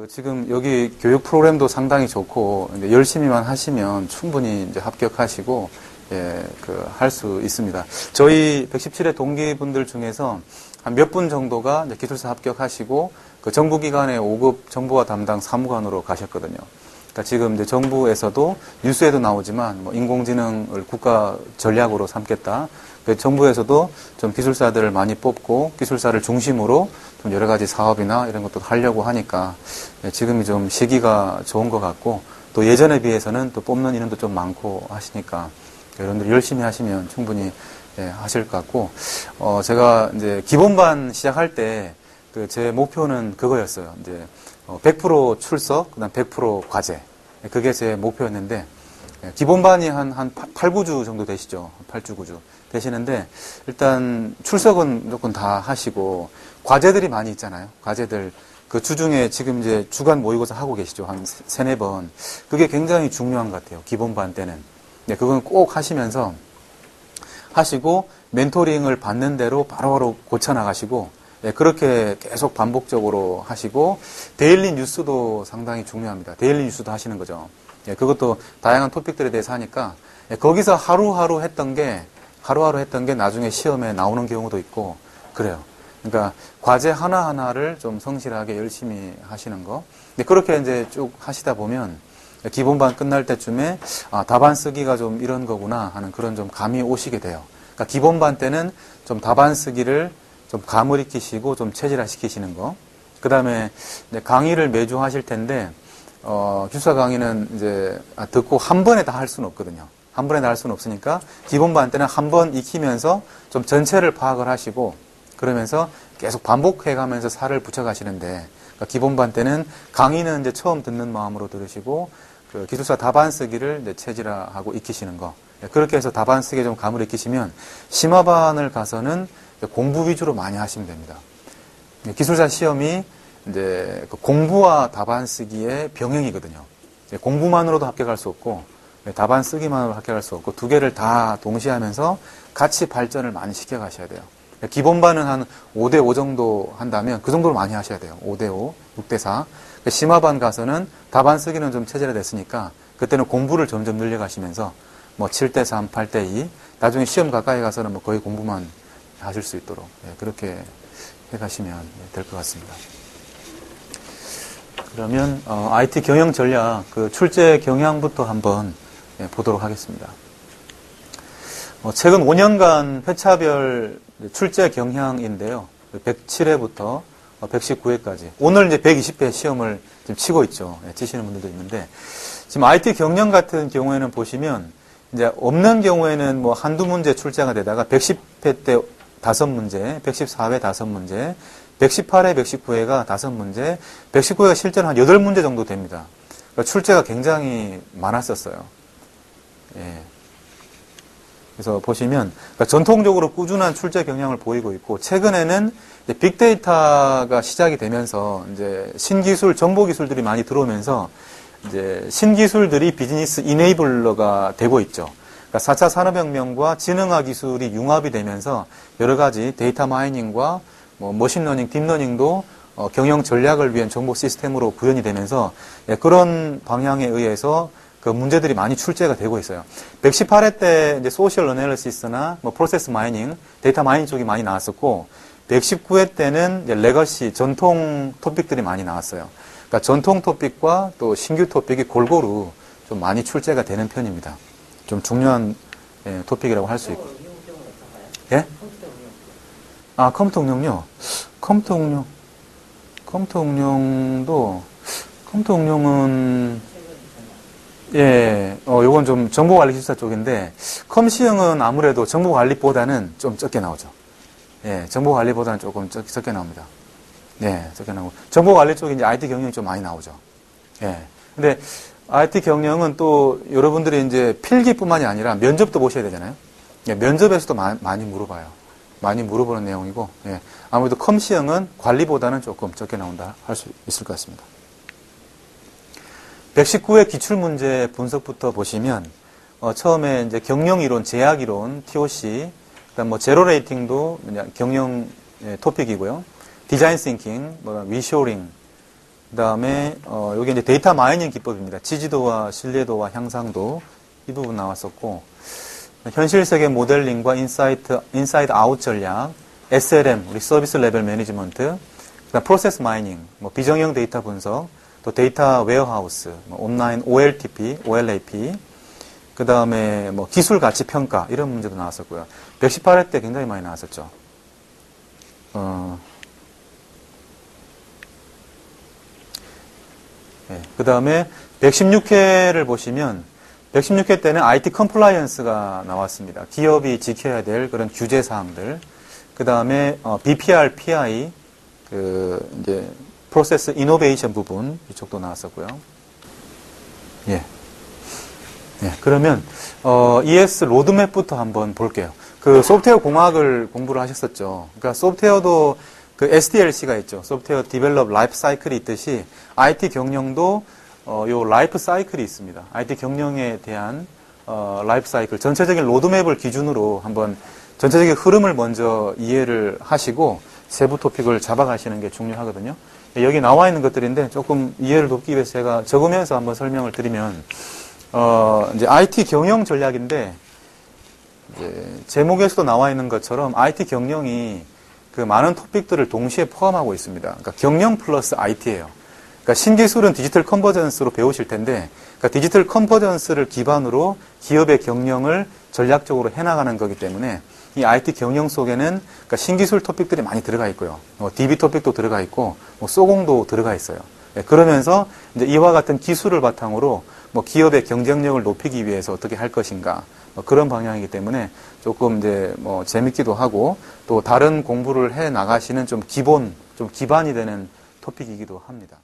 지금 여기 교육 프로그램도 상당히 좋고 이제 열심히만 하시면 충분히 이제 합격하시고 할 수 있습니다. 저희 117회 동기분들 중에서 한 몇 분 정도가 이제 기술사 합격하시고 그 정부기관의 5급 정보화 담당 사무관으로 가셨거든요. 그러니까 지금 이제 정부에서도 뉴스에도 나오지만 뭐 인공지능을 국가 전략으로 삼겠다. 그 정부에서도 좀 기술사들을 많이 뽑고 기술사를 중심으로 좀 여러 가지 사업이나 이런 것도 하려고 하니까 지금이 좀 시기가 좋은 것 같고 또 예전에 비해서는 또 뽑는 인원도 좀 많고 하시니까 여러분들이 열심히 하시면 충분히 하실 것 같고 제가 이제 기본반 시작할 때 그 제 목표는 그거였어요. 이제 100% 출석, 그다음 100% 과제. 그게 제 목표였는데 기본반이 한 8, 9주 정도 되시죠. 8주, 9주 되시는데 일단 출석은 무조건 다 하시고 과제들이 많이 있잖아요. 과제들 그 주중에 지금 이제 주간 모의고사 하고 계시죠. 한 3, 4번. 그게 굉장히 중요한 것 같아요. 기본반 때는. 그건 꼭 하시면서 하시고 멘토링을 받는 대로 바로바로 고쳐나가시고 그렇게 계속 반복적으로 하시고 데일리 뉴스도 상당히 중요합니다. 데일리 뉴스도 하시는 거죠. 그것도 다양한 토픽들에 대해서 하니까 거기서 하루하루 했던 게 나중에 시험에 나오는 경우도 있고 그래요. 그러니까 과제 하나하나를 좀 성실하게 열심히 하시는 거. 그렇게 이제 쭉 하시다 보면 기본반 끝날 때쯤에 답안 쓰기가 좀 이런 거구나 하는 그런 좀 감이 오시게 돼요. 그러니까 기본반 때는 좀 답안 쓰기를 좀 감을 익히시고 좀 체질화 시키시는 거. 그 다음에 강의를 매주 하실 텐데, 기술사 강의는 이제 듣고 한 번에 다 할 수는 없거든요. 한 번에 다 할 수는 없으니까 기본반 때는 한 번 익히면서 좀 전체를 파악을 하시고 그러면서 계속 반복해 가면서 살을 붙여 가시는데 그러니까 기본반 때는 강의는 이제 처음 듣는 마음으로 들으시고 그 기술사 답안 쓰기를 이제 체질화하고 익히시는 거. 그렇게 해서 답안 쓰기에 좀 감을 익히시면 심화반을 가서는 공부 위주로 많이 하시면 됩니다. 기술사 시험이 이제 공부와 답안 쓰기의 병행이거든요. 공부만으로도 합격할 수 없고 답안 쓰기만으로 합격할 수 없고 두 개를 다 동시에 하면서 같이 발전을 많이 시켜 가셔야 돼요. 기본반은 한 5대5 정도 한다면 그 정도로 많이 하셔야 돼요. 5대5, 6대4. 심화반 가서는 답안 쓰기는 좀 체제가 됐으니까 그때는 공부를 점점 늘려가시면서 뭐 7대3, 8대2 나중에 시험 가까이 가서는 뭐 거의 공부만 하실 수 있도록 그렇게 해가시면 될 것 같습니다. 그러면 IT 경영 전략 그 출제 경향부터 한번 보도록 하겠습니다. 최근 5년간 회차별 출제 경향인데요. 107회부터 119회까지. 오늘 이제 120회 시험을 지금 치고 있죠. 치시는 분들도 있는데 지금 IT 경영 같은 경우에는 보시면 이제 없는 경우에는 뭐 한두 문제 출제가 되다가 110회 때 5문제, 114회 5문제, 118회, 119회가 5문제, 119회가 실제로 한 8문제 정도 됩니다. 그러니까 출제가 굉장히 많았었어요. 그래서 보시면 그러니까 전통적으로 꾸준한 출제 경향을 보이고 있고 최근에는 이제 빅데이터가 시작이 되면서 이제 신기술, 정보 기술들이 많이 들어오면서 이제 신기술들이 비즈니스 이네이블러가 되고 있죠. 그러니까 4차 산업혁명과 지능화 기술이 융합이 되면서 여러 가지 데이터 마이닝과 뭐 머신러닝, 딥러닝도 경영 전략을 위한 정보 시스템으로 구현이 되면서 그런 방향에 의해서 그 문제들이 많이 출제가 되고 있어요. 118회 때 이제 소셜 어널리시스나 뭐 프로세스 마이닝, 데이터 마이닝 쪽이 많이 나왔었고 119회 때는 이제 레거시, 전통 토픽들이 많이 나왔어요. 그러니까 전통 토픽과 또 신규 토픽이 골고루 좀 많이 출제가 되는 편입니다. 좀 중요한 토픽이라고 할 수 있고. 예? 컴퓨터 응용요. 컴퓨터 응용은 요건 좀 정보관리기술사 쪽인데 컴시형은 아무래도 정보관리보다는 좀 적게 나오죠. 정보관리보다는 조금 적게 나옵니다. 적게 나오고 정보관리 쪽이 이제 IT 경영이 좀 많이 나오죠. 근데 IT 경영은 또 여러분들이 이제 필기뿐만이 아니라 면접도 보셔야 되잖아요. 면접에서도 많이 물어봐요. 많이 물어보는 내용이고, 아무래도 컴시형은 관리보다는 조금 적게 나온다 할 수 있을 것 같습니다. 119회 기출문제 분석부터 보시면, 처음에 이제 경영이론, 제약이론, TOC, 그다음 뭐 제로 레이팅도 경영 토픽이고요. 디자인 싱킹, 리쇼링, 그다음에 여기 이제 데이터 마이닝 기법입니다. 지지도와 신뢰도와 향상도 이 부분 나왔었고, 현실 세계 모델링과 인사이드 아웃 전략, SLM 우리 서비스 레벨 매니지먼트, 그다음 프로세스 마이닝, 뭐 비정형 데이터 분석, 또 데이터 웨어하우스, 뭐 온라인 OLTP, OLAP, 그다음에 뭐 기술 가치 평가 이런 문제도 나왔었고요. 118회 때 굉장히 많이 나왔었죠. 네, 그 다음에 116회를 보시면 116회 때는 IT 컴플라이언스가 나왔습니다. 기업이 지켜야 될 그런 규제 사항들. 그 다음에 BPR, PI, 이제 프로세스 이노베이션 부분 이쪽도 나왔었고요. 예. 예. 그러면 ES 로드맵부터 한번 볼게요. 그 소프트웨어 공학을 공부를 하셨었죠. 그러니까 소프트웨어도 그 SDLC가 있죠. 소프트웨어 디벨롭 라이프 사이클이 있듯이 IT 경영도 요 라이프 사이클이 있습니다. IT 경영에 대한 라이프 사이클 전체적인 로드맵을 기준으로 한번 전체적인 흐름을 먼저 이해를 하시고 세부 토픽을 잡아가시는 게 중요하거든요. 여기 나와 있는 것들인데 조금 이해를 돕기 위해서 제가 적으면서 한번 설명을 드리면 이제 IT 경영 전략인데 이제 제목에서도 나와 있는 것처럼 IT 경영이 그 많은 토픽들을 동시에 포함하고 있습니다. 그러니까 경영 플러스 IT예요. 그러니까 신기술은 디지털 컨버전스로 배우실 텐데, 그러니까 디지털 컨버전스를 기반으로 기업의 경영을 전략적으로 해나가는 거기 때문에 이 IT 경영 속에는 그러니까 신기술 토픽들이 많이 들어가 있고요. DB 토픽도 들어가 있고, 소공도 들어가 있어요. 네, 그러면서 이제 이와 같은 기술을 바탕으로 뭐 기업의 경쟁력을 높이기 위해서 어떻게 할 것인가 그런 방향이기 때문에 조금 이제 뭐 재밌기도 하고 또 다른 공부를 해 나가시는 좀 기반이 되는 토픽이기도 합니다.